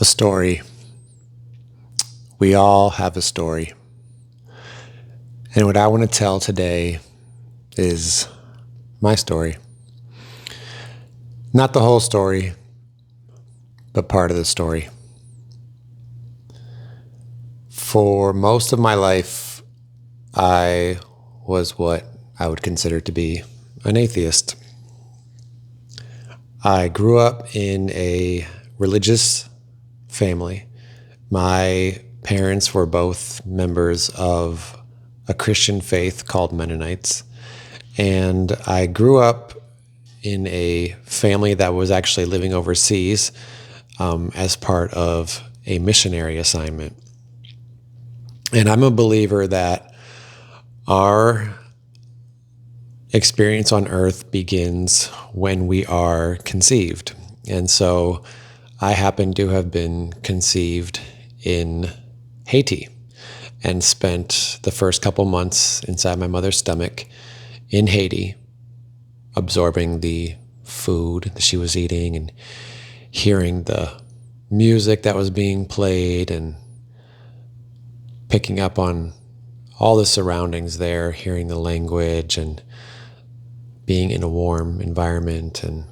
A story. We all have a story. And what I want to tell today is my story. Not the whole story, but part of the story. For most of my life, I was what I would consider to be an atheist. I grew up in a religious family. My parents were both members of a Christian faith called Mennonites. And I grew up in a family that was actually living overseas as part of a missionary assignment. And I'm a believer that our experience on earth begins when we are conceived. And so I happen to have been conceived in Haiti and spent the first couple months inside my mother's stomach in Haiti, absorbing the food that she was eating and hearing the music that was being played and picking up on all the surroundings there, hearing the language and being in a warm environment. And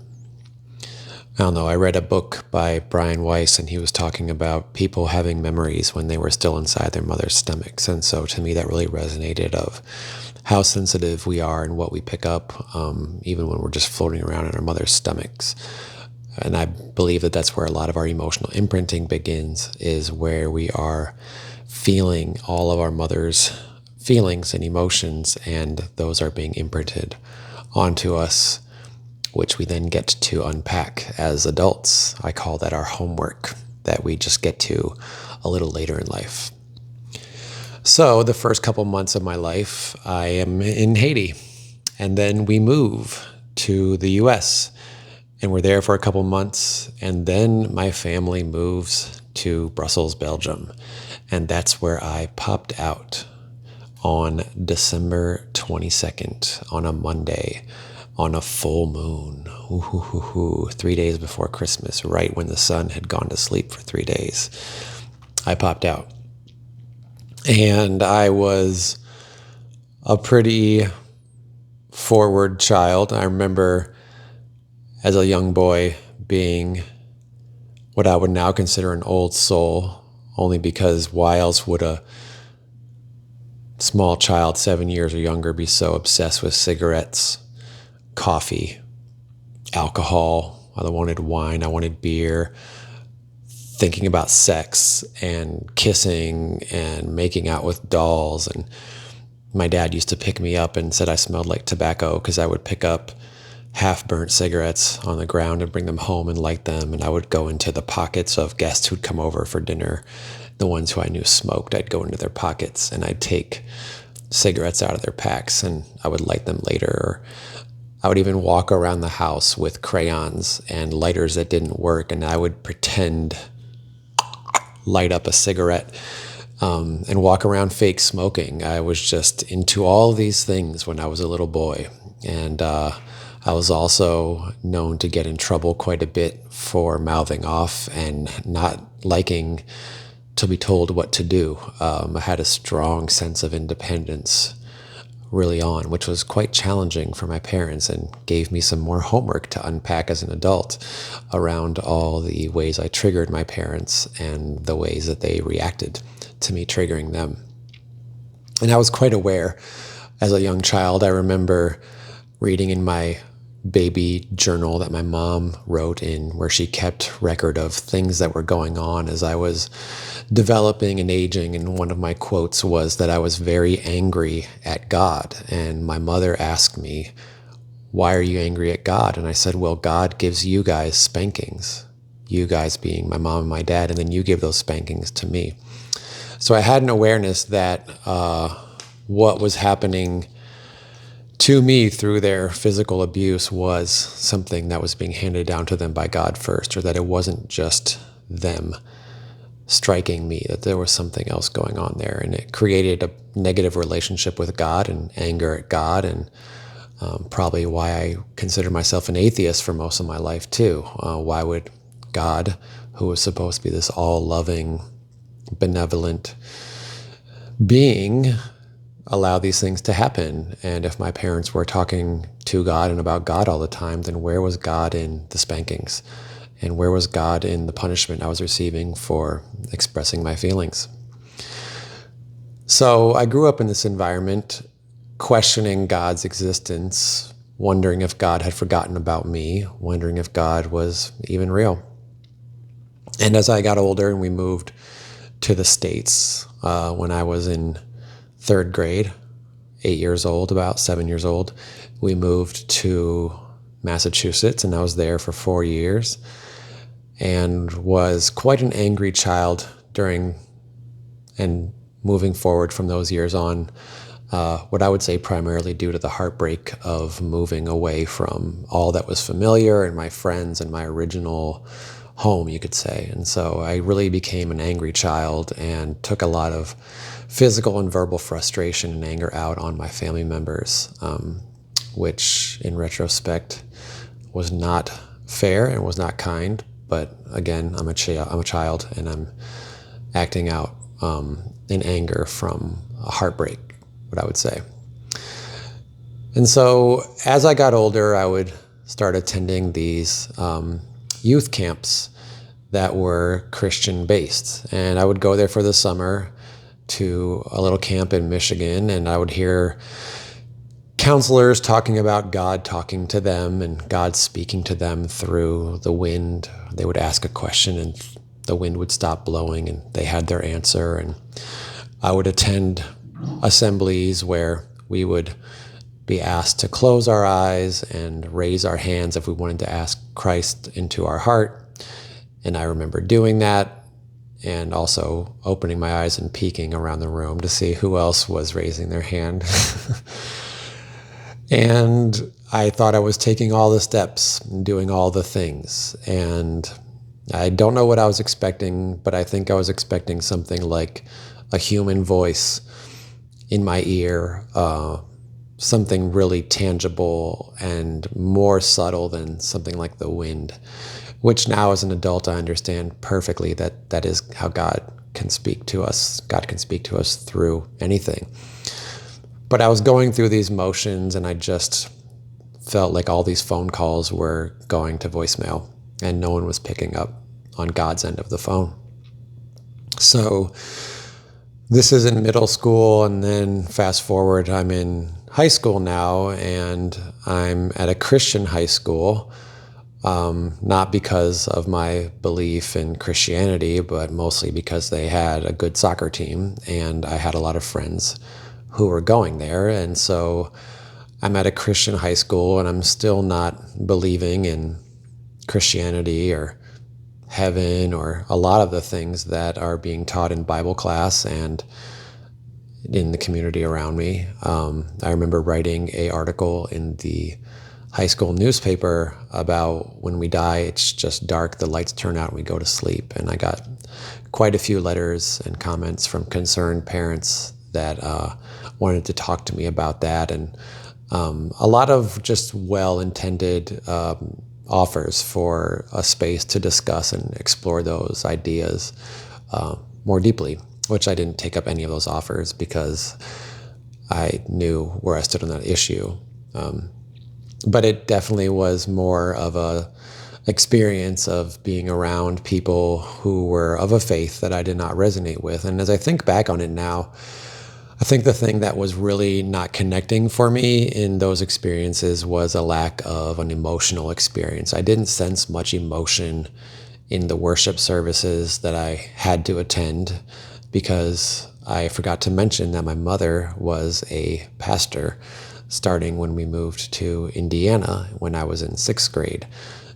I don't know, I read a book by Brian Weiss, and he was talking about people having memories when they were still inside their mother's stomachs. And so to me, that really resonated of how sensitive we are and what we pick up, even when we're just floating around in our mother's stomachs. And I believe that that's where a lot of our emotional imprinting begins, is where we are feeling all of our mother's feelings and emotions, and those are being imprinted onto us, which we then get to unpack as adults. I call that our homework that we just get to a little later in life. So the first couple months of my life, I am in Haiti, and then we move to the US, and we're there for a couple months, and then my family moves to Brussels, Belgium, and that's where I popped out on December 22nd, on a Monday, on a full moon, 3 days before Christmas, right when the sun had gone to sleep for 3 days. I popped out. And I was a pretty forward child. I remember as a young boy being what I would now consider an old soul, only because why else would a small child 7 years or younger be so obsessed with cigarettes, coffee, alcohol? I wanted wine, I wanted beer, thinking about sex and kissing and making out with dolls. And my dad used to pick me up and said I smelled like tobacco because I would pick up half-burnt cigarettes on the ground and bring them home and light them. And I would go into the pockets of guests who'd come over for dinner. The ones who I knew smoked, I'd go into their pockets and I'd take cigarettes out of their packs and I would light them later. Or I would even walk around the house with crayons and lighters that didn't work, and I would pretend light up a cigarette and walk around fake smoking. I was just into all these things when I was a little boy. And I was also known to get in trouble quite a bit for mouthing off and not liking to be told what to do. I had a strong sense of independence early on, which was quite challenging for my parents and gave me some more homework to unpack as an adult around all the ways I triggered my parents and the ways that they reacted to me triggering them. And I was quite aware as a young child. I remember reading in my baby journal that my mom wrote in, where she kept record of things that were going on as I was developing and aging. And one of my quotes was that I was very angry at God. And my mother asked me, "Why are you angry at God?" And I said, "Well, God gives you guys spankings," you guys being my mom and my dad, "and then you give those spankings to me." So I had an awareness that what was happening to me through their physical abuse was something that was being handed down to them by God first, or that it wasn't just them striking me, that there was something else going on there. And it created a negative relationship with God and anger at God, and probably why I consider myself an atheist for most of my life too. Why would God, who was supposed to be this all-loving, benevolent being, allow these things to happen. And if my parents were talking to God and about God all the time, then where was God in the spankings? And where was God in the punishment I was receiving for expressing my feelings? So I grew up in this environment, questioning God's existence, wondering if God had forgotten about me, wondering if God was even real. And as I got older and we moved to the States, when I was in third grade, 8 years old, about 7 years old, we moved to Massachusetts, and I was there for 4 years and was quite an angry child during and moving forward from those years on, what I would say primarily due to the heartbreak of moving away from all that was familiar and my friends and my original home, you could say. And so I really became an angry child and took a lot of physical and verbal frustration and anger out on my family members, which in retrospect was not fair and was not kind. But again, I'm a child, and I'm acting out in anger from a heartbreak, what I would say. And so as I got older, I would start attending these youth camps that were Christian based. And I would go there for the summer to a little camp in Michigan, and I would hear counselors talking about God talking to them and God speaking to them through the wind. They would ask a question and the wind would stop blowing and they had their answer. And I would attend assemblies where we would be asked to close our eyes and raise our hands if we wanted to ask Christ into our heart. And I remember doing that and also opening my eyes and peeking around the room to see who else was raising their hand. And I thought I was taking all the steps and doing all the things. And I don't know what I was expecting, but I think I was expecting something like a human voice in my ear, something really tangible and more subtle than something like the wind, which now as an adult I understand perfectly that that is how God can speak to us. God can speak to us through anything. But I was going through these motions and I just felt like all these phone calls were going to voicemail and no one was picking up on God's end of the phone. So this is in middle school, and then fast forward, I'm in high school now, and I'm at a Christian high school, not because of my belief in Christianity, but mostly because they had a good soccer team, and I had a lot of friends who were going there. And so I'm at a Christian high school, and I'm still not believing in Christianity or heaven or a lot of the things that are being taught in Bible class and in the community around me. I remember writing an article in the high school newspaper about when we die, it's just dark, the lights turn out, and we go to sleep. And I got quite a few letters and comments from concerned parents that wanted to talk to me about that. And a lot of just well-intended offers for a space to discuss and explore those ideas more deeply, which I didn't take up any of those offers because I knew where I stood on that issue. But it definitely was more of a experience of being around people who were of a faith that I did not resonate with. And as I think back on it now, I think the thing that was really not connecting for me in those experiences was a lack of an emotional experience. I didn't sense much emotion in the worship services that I had to attend because I forgot to mention that my mother was a pastor starting when we moved to Indiana when I was in sixth grade.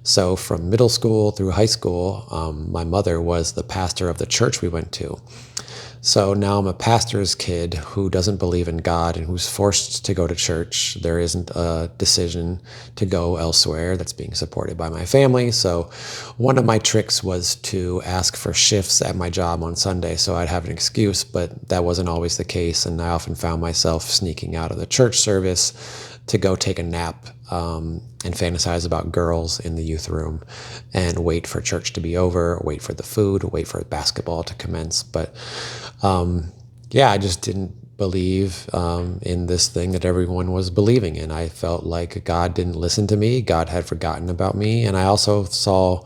So from middle school through high school, my mother was the pastor of the church we went to. So now I'm a pastor's kid who doesn't believe in God and who's forced to go to church. There isn't a decision to go elsewhere that's being supported by my family. So one of my tricks was to ask for shifts at my job on Sunday so I'd have an excuse, but that wasn't always the case. And I often found myself sneaking out of the church service to go take a nap and fantasize about girls in the youth room and wait for church to be over, wait for the food, wait for basketball to commence. But I just didn't believe in this thing that everyone was believing in. I felt like God didn't listen to me. God had forgotten about me. And I also saw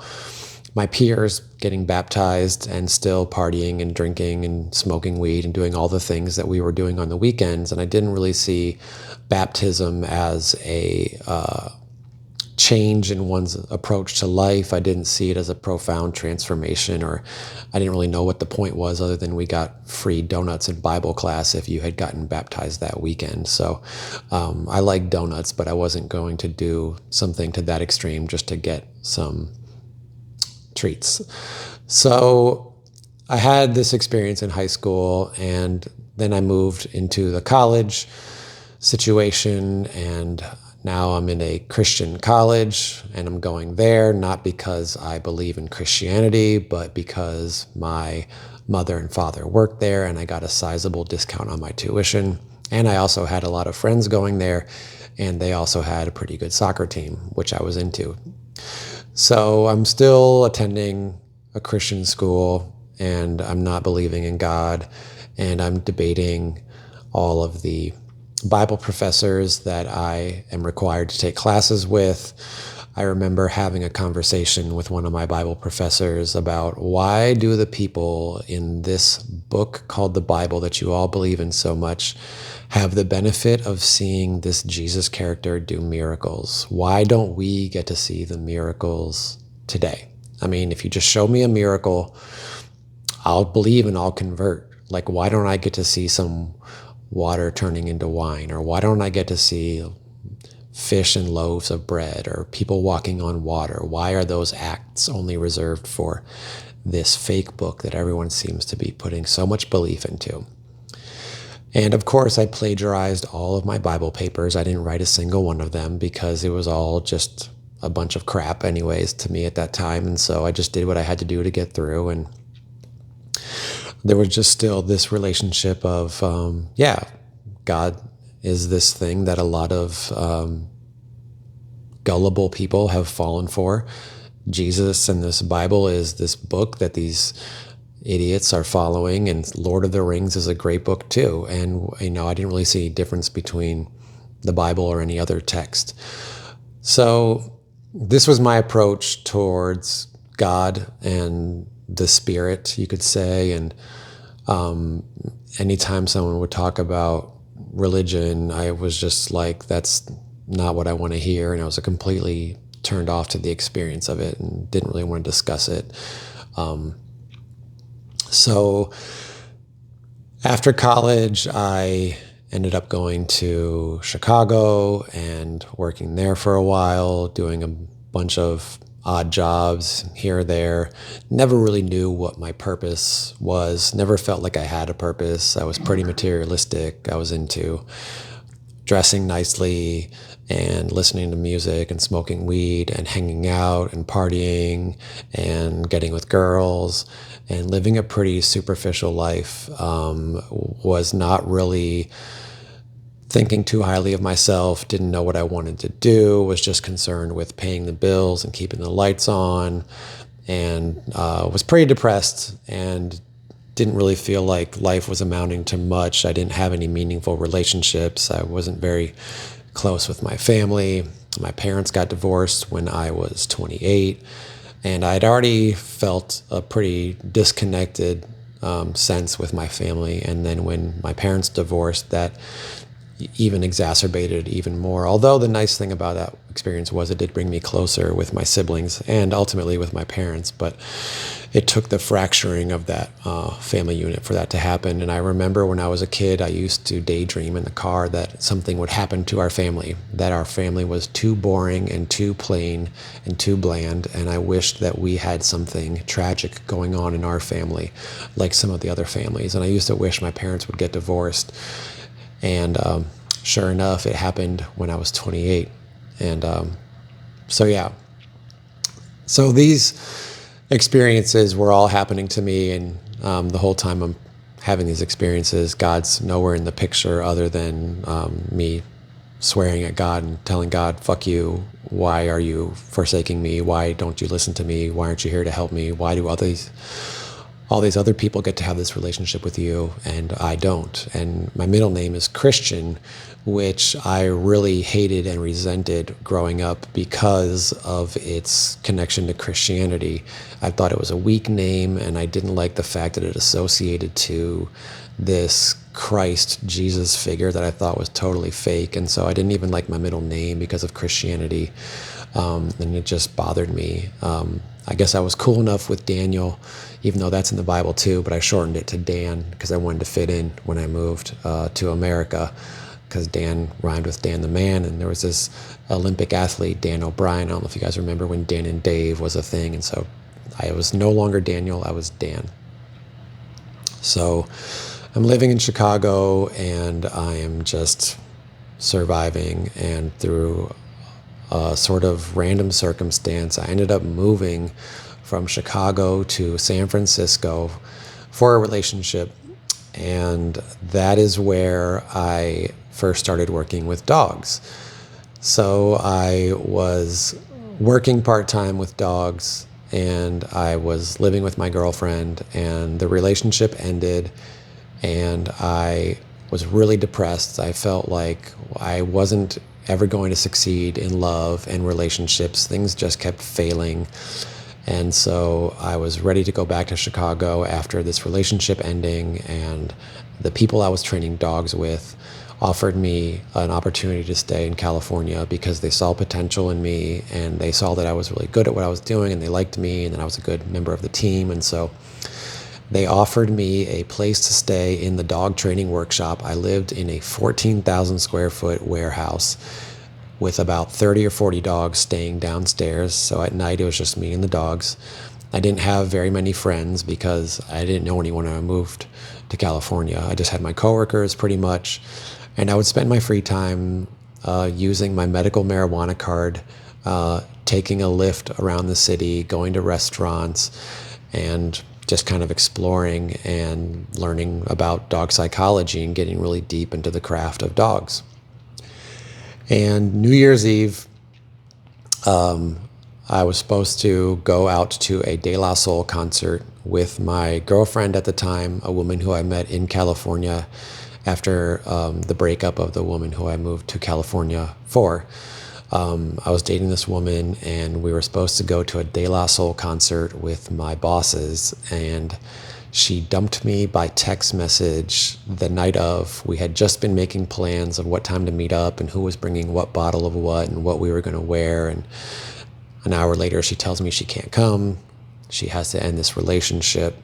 my peers getting baptized and still partying and drinking and smoking weed and doing all the things that we were doing on the weekends. And I didn't really see baptism as a change in one's approach to life. I didn't see it as a profound transformation, or I didn't really know what the point was other than we got free donuts in Bible class if you had gotten baptized that weekend. So I like donuts, but I wasn't going to do something to that extreme just to get some treats. So I had this experience in high school, and then I moved into the college situation, and now I'm in a Christian college, and I'm going there not because I believe in Christianity, but because my mother and father worked there and I got a sizable discount on my tuition. And I also had a lot of friends going there, and they also had a pretty good soccer team, which I was into. So I'm still attending a Christian school, and I'm not believing in God, and I'm debating all of the Bible professors that I am required to take classes with. I remember having a conversation with one of my Bible professors about, why do the people in this book called the Bible that you all believe in so much have the benefit of seeing this Jesus character do miracles? Why don't we get to see the miracles today? I mean, if you just show me a miracle, I'll believe and I'll convert. Like, why don't I get to see some water turning into wine? Or why don't I get to see fish and loaves of bread, or people walking on water? Why are those acts only reserved for this fake book that everyone seems to be putting so much belief into? And of course, I plagiarized all of my Bible papers. I didn't write a single one of them because it was all just a bunch of crap anyways to me at that time. And so I just did what I had to do to get through. And there was just still this relationship of, God is this thing that a lot of gullible people have fallen for. Jesus and this Bible is this book that these idiots are following, and Lord of the Rings is a great book too. And, I didn't really see a difference between the Bible or any other text. So this was my approach towards God and the Spirit, you could say. And anytime someone would talk about religion, I was just like, that's not what I want to hear. And I was completely turned off to the experience of it and didn't really want to discuss it. So after college, I ended up going to Chicago and working there for a while, doing a bunch of odd jobs here or there. Never really knew what my purpose was. Never felt like I had a purpose. I was pretty materialistic. I was into dressing nicely and listening to music and smoking weed and hanging out and partying and getting with girls and living a pretty superficial life. Was not really thinking too highly of myself, didn't know what I wanted to do, was just concerned with paying the bills and keeping the lights on, and was pretty depressed and didn't really feel like life was amounting to much. I didn't have any meaningful relationships. I wasn't very close with my family. My parents got divorced when I was 28, and I'd already felt a pretty disconnected sense with my family. And then when my parents divorced, that even exacerbated even more. Although the nice thing about that experience was it did bring me closer with my siblings and ultimately with my parents, but it took the fracturing of that family unit for that to happen. And I remember when I was a kid, I used to daydream in the car that something would happen to our family, that our family was too boring and too plain and too bland, and I wished that we had something tragic going on in our family like some of the other families. And I used to wish my parents would get divorced. And sure enough, it happened when I was 28. And so these experiences were all happening to me. And the whole time I'm having these experiences, God's nowhere in the picture other than me swearing at God and telling God, fuck you. Why are you forsaking me? Why don't you listen to me? Why aren't you here to help me? Why do all these other people get to have this relationship with you and I don't? And my middle name is Christian, which I really hated and resented growing up because of its connection to Christianity. I thought it was a weak name, and I didn't like the fact that it associated to this Christ, Jesus figure that I thought was totally fake. And so I didn't even like my middle name because of Christianity. And it just bothered me. I guess I was cool enough with Daniel, even though that's in the Bible too, but I shortened it to Dan because I wanted to fit in when I moved to America, because Dan rhymed with Dan the Man, and there was this Olympic athlete, Dan O'Brien. I don't know if you guys remember when Dan and Dave was a thing, and so I was no longer Daniel, I was Dan. So I'm living in Chicago, and I am just surviving, and through a sort of random circumstance, I ended up moving from Chicago to San Francisco for a relationship, and that is where I first started working with dogs. So I was working part-time with dogs, and I was living with my girlfriend, and the relationship ended, and I was really depressed. I felt like I wasn't ever going to succeed in love and relationships. Things just kept failing. And so I was ready to go back to Chicago after this relationship ending, and the people I was training dogs with offered me an opportunity to stay in California because they saw potential in me, and they saw that I was really good at what I was doing, and they liked me, and that I was a good member of the team. And so they offered me a place to stay in the dog training workshop. I lived in a 14,000 square foot warehouse with about 30 or 40 dogs staying downstairs. So at night it was just me and the dogs. I didn't have very many friends because I didn't know anyone when I moved to California. I just had my coworkers pretty much. And I would spend my free time using my medical marijuana card, taking a Lyft around the city, going to restaurants, and just kind of exploring and learning about dog psychology and getting really deep into the craft of dogs. And New Year's Eve, I was supposed to go out to a De La Soul concert with my girlfriend at the time, a woman who I met in California after the breakup of the woman who I moved to California for. I was dating this woman, and we were supposed to go to a De La Soul concert with my bosses, and she dumped me by text message the night of. We had just been making plans of what time to meet up and who was bringing what bottle of what and what we were going to wear. And an hour later, she tells me she can't come. She has to end this relationship.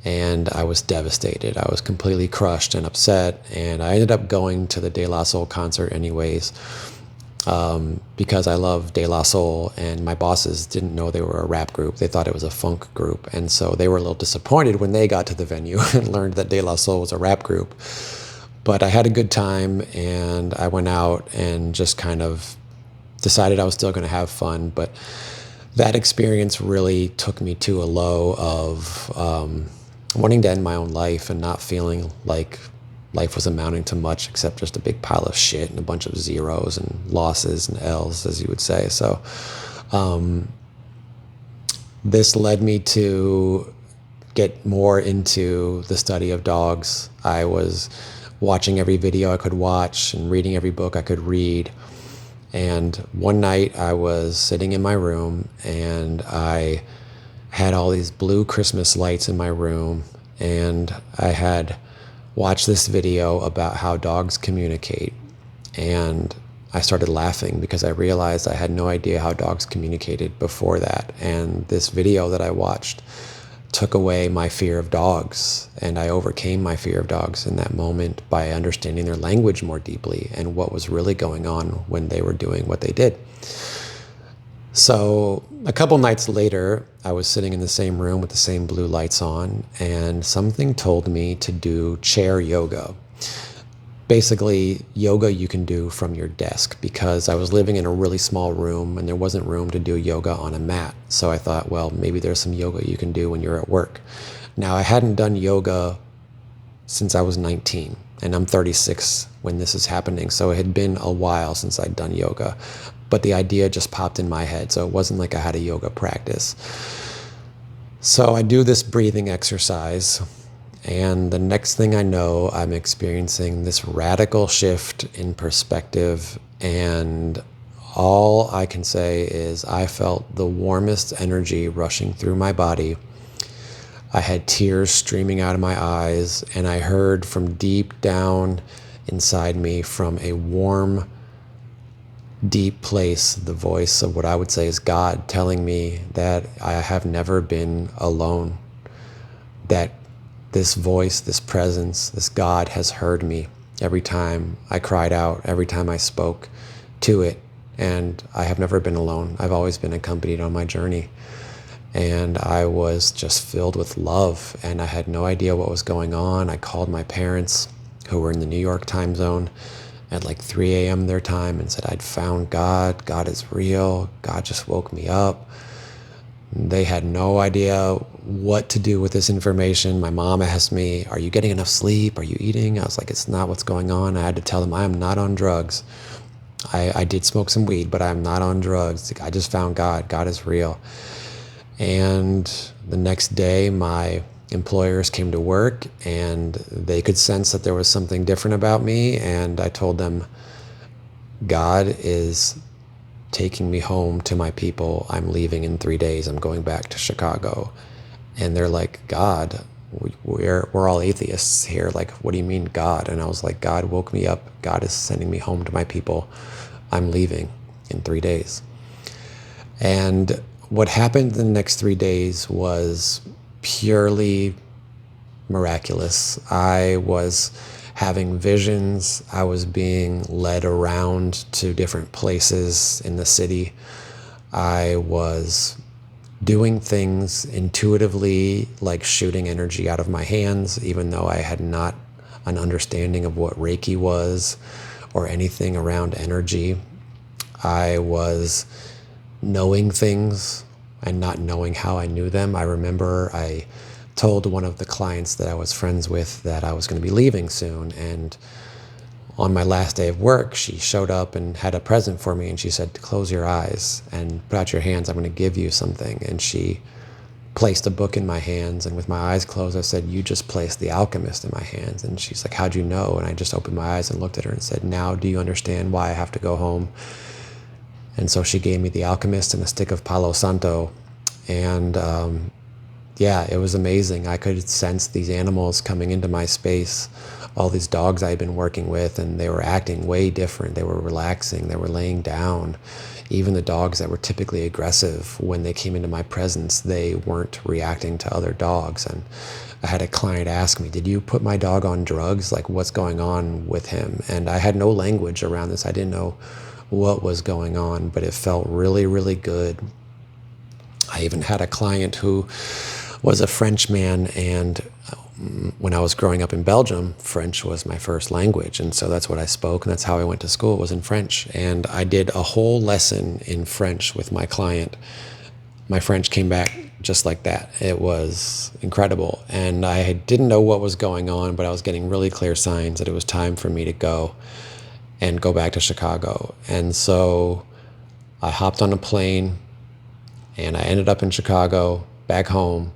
And I was devastated. I was completely crushed and upset. And I ended up going to the De La Soul concert anyways, because I love De La Soul, and my bosses didn't know they were a rap group. They thought it was a funk group. And so they were a little disappointed when they got to the venue and learned that De La Soul was a rap group. But I had a good time, and I went out and just kind of decided I was still going to have fun. But that experience really took me to a low of wanting to end my own life and not feeling like life was amounting to much except just a big pile of shit and a bunch of zeros and losses and L's, as you would say. So this led me to get more into the study of dogs. I was watching every video I could watch and reading every book I could read. And one night I was sitting in my room, and I had all these blue Christmas lights in my room, and I had watched this video about how dogs communicate. And I started laughing because I realized I had no idea how dogs communicated before that. And this video that I watched took away my fear of dogs, and I overcame my fear of dogs in that moment by understanding their language more deeply and what was really going on when they were doing what they did. So a couple nights later, I was sitting in the same room with the same blue lights on, and something told me to do chair yoga. Basically, yoga you can do from your desk, because I was living in a really small room and there wasn't room to do yoga on a mat. So I thought, well, maybe there's some yoga you can do when you're at work. Now, I hadn't done yoga since I was 19. And I'm 36 when this is happening. So it had been a while since I'd done yoga. But the idea just popped in my head. So it wasn't like I had a yoga practice. So I do this breathing exercise. And the next thing I know, I'm experiencing this radical shift in perspective. And all I can say is I felt the warmest energy rushing through my body. I had tears streaming out of my eyes, and I heard from deep down inside me, from a warm, deep place, the voice of what I would say is God, telling me that I have never been alone, that this voice, this presence, this God has heard me every time I cried out, every time I spoke to it, and I have never been alone. I've always been accompanied on my journey. And I was just filled with love, and I had no idea what was going on. I called my parents, who were in the New York time zone, at like 3 a.m. their time, and said I'd found God. God is real. God just woke me up. They had no idea what to do with this information. My mom asked me, "Are you getting enough sleep? Are you eating?" I was like, "It's not what's going on." I had to tell them I am not on drugs. I did smoke some weed, but I'm not on drugs. I just found God. God is real. And the next day, my employers came to work, and they could sense that there was something different about me. And I told them, God is taking me home to my people. I'm leaving in 3 days. I'm going back to Chicago. And they're like, God, we're all atheists here. Like, what do you mean, God? And I was like, God woke me up. God is sending me home to my people. I'm leaving in 3 days. And what happened in the next 3 days was purely miraculous. I was having visions. I was being led around to different places in the city. I was doing things intuitively, like shooting energy out of my hands, even though I had not an understanding of what Reiki was or anything around energy. I was knowing things and not knowing how I knew them. I remember I told one of the clients that I was friends with that I was going to be leaving soon. And on my last day of work, she showed up and had a present for me. And she said, "Close your eyes and put out your hands. I'm going to give you something." And she placed a book in my hands. And with my eyes closed, I said, "You just placed The Alchemist in my hands." And she's like, "How'd you know?" And I just opened my eyes and looked at her and said, "Now do you understand why I have to go home?" And so she gave me The Alchemist and a stick of Palo Santo. And yeah, it was amazing. I could sense these animals coming into my space, all these dogs I had been working with, and they were acting way different. They were relaxing. They were laying down. Even the dogs that were typically aggressive, when they came into my presence, they weren't reacting to other dogs. And I had a client ask me, "Did you put my dog on drugs? Like, what's going on with him?" And I had no language around this. I didn't know what was going on, but it felt really, really good. I even had a client who was a Frenchman, and when I was growing up in Belgium, French was my first language, and so that's what I spoke, and that's how I went to school, was in French. And I did a whole lesson in French with my client. My French came back just like that. It was incredible, and I didn't know what was going on, but I was getting really clear signs that it was time for me to go back to Chicago. And so I hopped on a plane, and I ended up in Chicago, back home.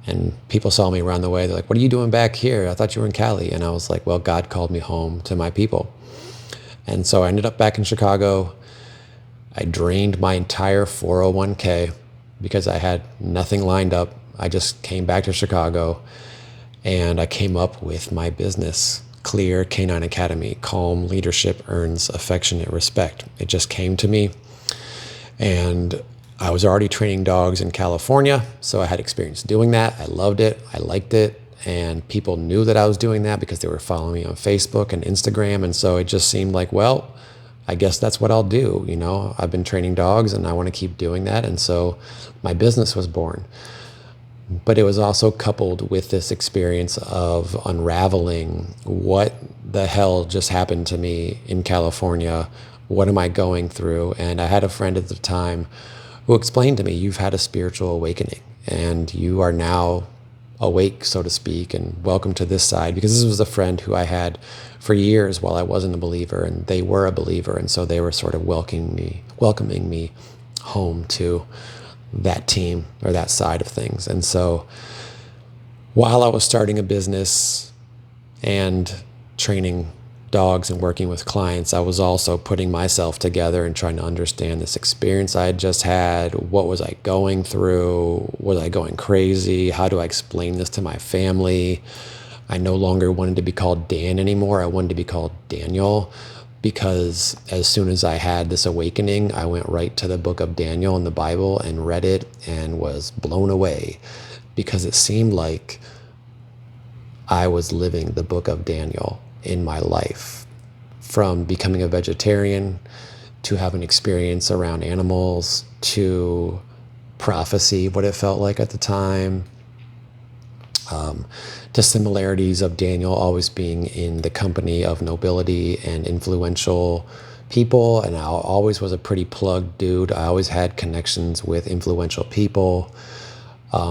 And people saw me around the way. They're like, "What are you doing back here? I thought you were in Cali." And I was like, "Well, God called me home to my people." And so I ended up back in Chicago. I drained my entire 401k because I had nothing lined up. I just came back to Chicago, and I came up with my business, Clear Canine Academy. Calm leadership earns affectionate respect. It just came to me. And I was already training dogs in California, so I had experience doing that. I loved it. I liked it. And people knew that I was doing that because they were following me on Facebook and Instagram. And so it just seemed like, well, I guess that's what I'll do. You know, I've been training dogs and I want to keep doing that. And so my business was born. But it was also coupled with this experience of unraveling what the hell just happened to me in California. What am I going through? And I had a friend at the time who explained to me, "You've had a spiritual awakening, and you are now awake, so to speak, and welcome to this side, because this was a friend who I had for years while I wasn't a believer, and they were a believer, and so they were sort of welcoming me home to that team or that side of things. And so while I was starting a business and training dogs and working with clients, I was also putting myself together and trying to understand this experience I had just had. What was I going through? Was I going crazy? How do I explain this to my family? I no longer wanted to be called Dan anymore. I wanted to be called Daniel, because as soon as I had this awakening, I went right to the book of Daniel in the Bible and read it and was blown away, because it seemed like I was living the book of Daniel in my life, from becoming a vegetarian to having experience around animals to prophecy, what it felt like at the time, to similarities of Daniel always being in the company of nobility and influential people. And I always was a pretty plugged dude. I always had connections with influential people.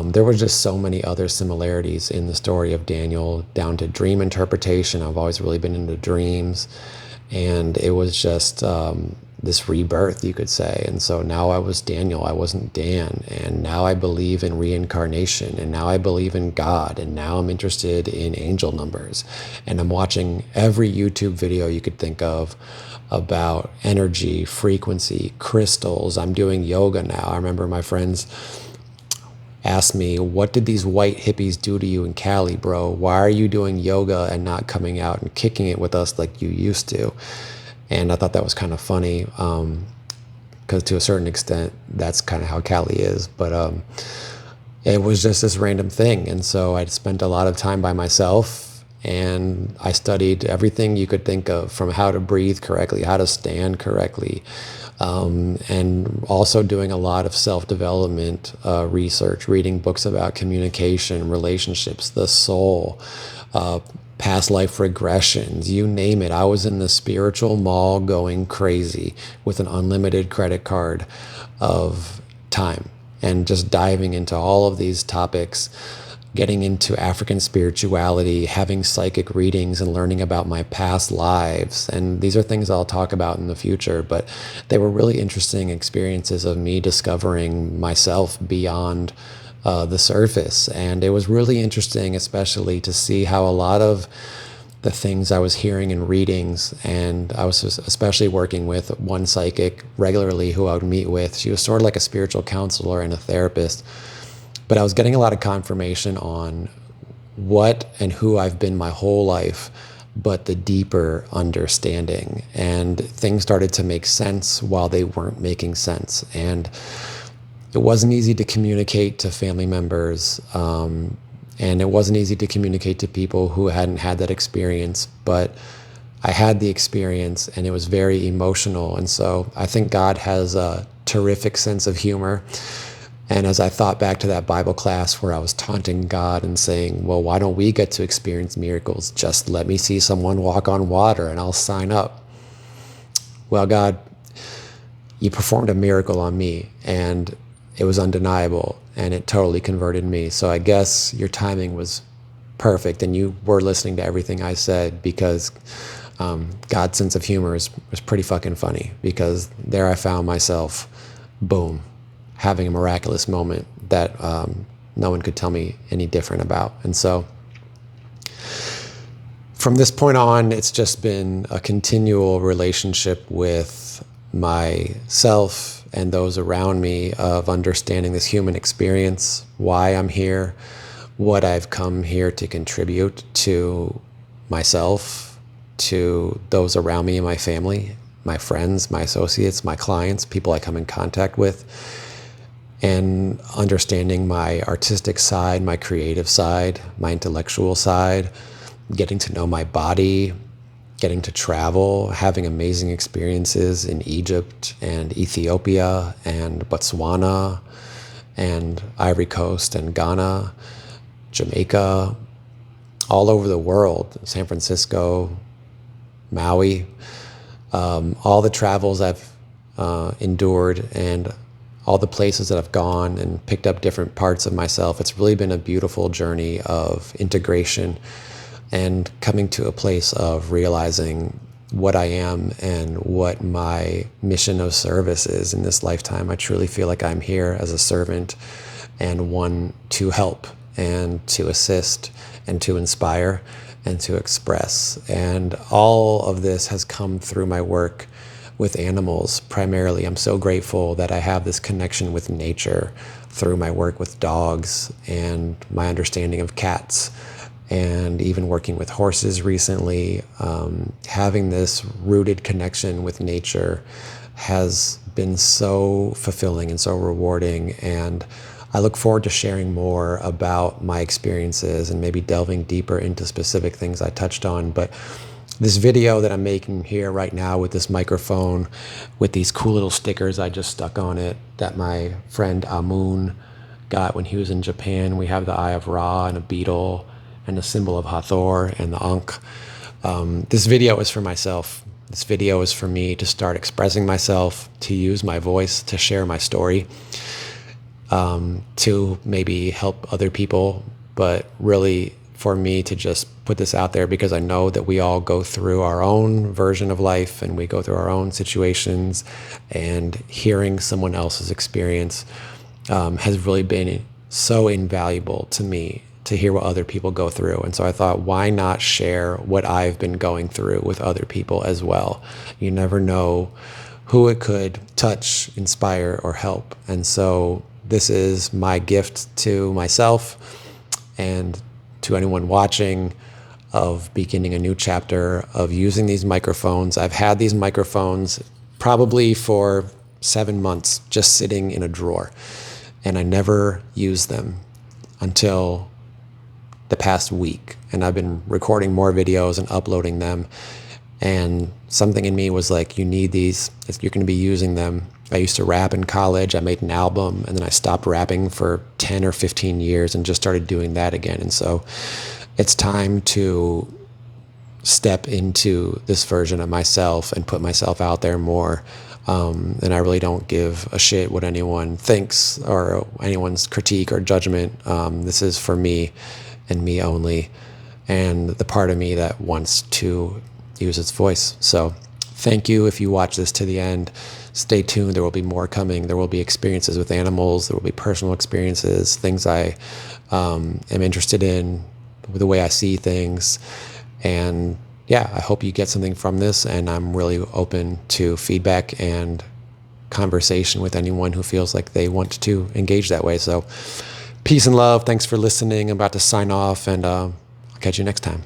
There were just so many other similarities in the story of Daniel, down to dream interpretation. I've always really been into dreams. And it was just this rebirth, you could say. And so now I was Daniel, I wasn't Dan. And now I believe in reincarnation. And now I believe in God. And now I'm interested in angel numbers. And I'm watching every YouTube video you could think of about energy, frequency, crystals. I'm doing yoga now. I remember my friends asked me, what did these white hippies do to you in Cali, bro? Why are you doing yoga and not coming out and kicking it with us like you used to? And I thought that was kind of funny, because to a certain extent, that's kind of how Cali is. But it was just this random thing. And so I spent a lot of time by myself, and I studied everything you could think of, from how to breathe correctly, how to stand correctly, and also doing a lot of self-development research, reading books about communication, relationships, the soul, past life regressions, you name it. I was in the spiritual mall going crazy with an unlimited credit card of time, and just diving into all of these topics, getting into African spirituality, having psychic readings, and learning about my past lives. And these are things I'll talk about in the future, but they were really interesting experiences of me discovering myself beyond the surface. And it was really interesting, especially to see how a lot of the things I was hearing in readings, and I was especially working with one psychic regularly who I would meet with. She was sort of like a spiritual counselor and a therapist, but I was getting a lot of confirmation on what and who I've been my whole life, but the deeper understanding. And things started to make sense while they weren't making sense. And it wasn't easy to communicate to family members, and it wasn't easy to communicate to people who hadn't had that experience, but I had the experience, and it was very emotional. And so I think God has a terrific sense of humor. And as I thought back to that Bible class where I was taunting God and saying, well, why don't we get to experience miracles? Just let me see someone walk on water and I'll sign up. Well, God, you performed a miracle on me, and it was undeniable, and it totally converted me. So I guess your timing was perfect, and you were listening to everything I said, because God's sense of humor was pretty fucking funny, because there I found myself, boom, having a miraculous moment that no one could tell me any different about. And so from this point on, it's just been a continual relationship with myself and those around me, of understanding this human experience, why I'm here, what I've come here to contribute to myself, to those around me and my family, my friends, my associates, my clients, people I come in contact with, and understanding my artistic side, my creative side, my intellectual side, getting to know my body, getting to travel, having amazing experiences in Egypt and Ethiopia and Botswana and Ivory Coast and Ghana, Jamaica, all over the world, San Francisco, Maui, all the travels I've endured. And all the places that I've gone and picked up different parts of myself. It's really been a beautiful journey of integration and coming to a place of realizing what I am and what my mission of service is in this lifetime. I truly feel like I'm here as a servant and one to help and to assist and to inspire and to express. And all of this has come through my work with animals primarily. I'm so grateful that I have this connection with nature through my work with dogs and my understanding of cats, and even working with horses recently. Having this rooted connection with nature has been so fulfilling and so rewarding, and I look forward to sharing more about my experiences and maybe delving deeper into specific things I touched on. But this video that I'm making here right now with this microphone, with these cool little stickers I just stuck on it that my friend Amun got when he was in Japan. We have the Eye of Ra and a beetle and the symbol of Hathor and the Ankh. This video is for myself. This video is for me to start expressing myself, to use my voice, to share my story, to maybe help other people, but really for me to just put this out there because I know that we all go through our own version of life and we go through our own situations, and hearing someone else's experience has really been so invaluable to me, to hear what other people go through. And so I thought, why not share what I've been going through with other people as well? You never know who it could touch, inspire, or help. And so this is my gift to myself and to anyone watching of beginning a new chapter of using these microphones. I've had these microphones probably for 7 months just sitting in a drawer, and I never used them until the past week. And I've been recording more videos and uploading them, and something in me was like, you need these, you're going to be using them. I used to rap in college. I made an album, and then I stopped rapping for 10 or 15 years and just started doing that again. And so it's time to step into this version of myself and put myself out there more. And I really don't give a shit what anyone thinks or anyone's critique or judgment. This is for me and me only, and the part of me that wants to use its voice. So thank you if you watch this to the end. Stay tuned. There will be more coming. There will be experiences with animals. There will be personal experiences, things I am interested in, the way I see things. And yeah, I hope you get something from this. And I'm really open to feedback and conversation with anyone who feels like they want to engage that way. So peace and love. Thanks for listening. I'm about to sign off, and I'll catch you next time.